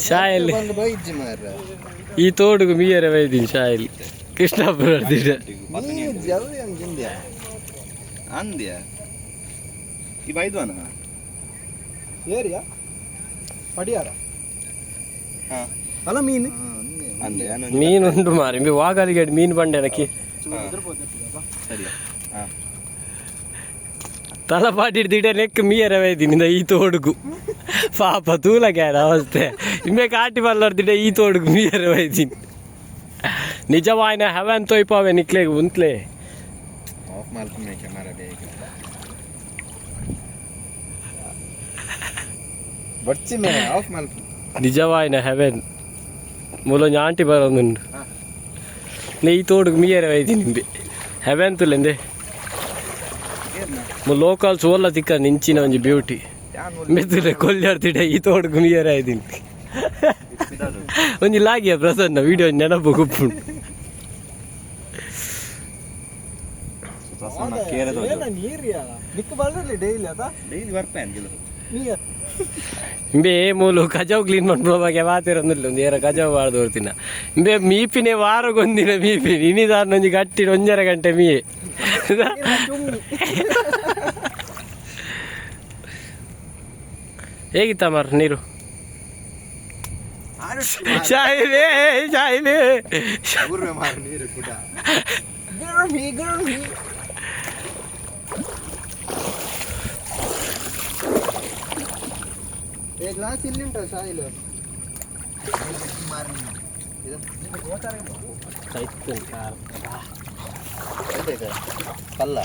ಶಾಯಲ್ಲಿ ಈ ತೋಡುಗು ಮೀಯರ ಬೈದೀನಿ ಶಾಯಲ್ಲಿ ಕೃಷ್ಣಾಪುರ ಅಂದ್ಯಾ ಈ ಬೈದ್ವನ ಏರಿಯಾ ಪಡಿಯಾರ ಅಲ್ಲ ಮೀನು ಮೀನು ಉಂಟು ಮಾರಿ ವಾಗಲಿಗೆ ಮೀನು ಬಂಡೆನಕ್ಕೆ ತಲಪಾಟಿಡ್ದಿಡೆ ನೆಕ್ ಮೀಯರ ವೈದಿನಿಂದ ಈ ತೋಡುಗು ಪಾಪ ತೂಲಗ್ಯಾಡ ಅವಸ್ಥೆ ಇಮ್ಮೆ ಕಾಟಿ ಬಲ್ಲರ್ದಿಡೆ ಈ ತೋಡುಗು ಮೀಯರ ವೈದಿನಿ ನಿಜವಾಯಿನ ಹೆವನ್ ತೊಯ್ಪಾವೆ ನಿಕ್ಲೆಗೆ ಉಂತ್ಲೆ ನಿಜವಾಯಿನ ಹೆವೆನ್ ಮುಲ ಆಂಟಿ ಬರೋದುಂಡು ನೇ ಈ ತೋಡುಗು ಮೀಯರ ವೈದಿನಿ ನಿಂಬೆ ಹೆವೆನ್ ತುಲೆಂದೆ ಲೋಕಲ್ ಸೋಲ ತಿಕ್ಕ ನಿಂಚಿನ ಒಂಜಿ ಬ್ಯೂಟಿ ಮೆತ್ತುಲೆ ಕೊಲ್ಲಾಡ್ತಿಡೆ ಈ ತೋಡುಗು ಮೀಯರ ಆಯ್ದಿನಿ ಒಂಜಿ ಲಾಗಿಯ ಪ್ರಸನ್ನ ವಿಡಿಯೋ ನೆನಪು ಗುಪ್ಪುಂಡು ಇಂಬೆ ಮೂಲು ಕಜಾವ್ ಕ್ಲೀನ್ ಮಾಡ್ಬೋಗೆ ಮಾತಿರೊಂದಿಲ್ಲ ಒಂದು ಏರ ಕಜಾವ್ ಬಾಳ್ದು ಬರ್ತೀನ ಇಂಬೆ ಮೀಪಿನೇ ವಾರಗೊಂದಿನ ಮೀಪಿನಿ ಇನ್ನಿದಾರ ಒಂಜಿ ಗಟ್ಟಿನ 1.5 ಗಂಟೆ ಮೀಯೆ ಹೇಗಿತ್ತ ಮಾರ ನೀರು ಶಾಯಿಲೆ ಶಾಯಿಲೆ ಗ್ಲಾಸ್ ಇಲ್ಲಿ ಉಂಟು ಸಾಯಿಲು ಕಲ್ಲ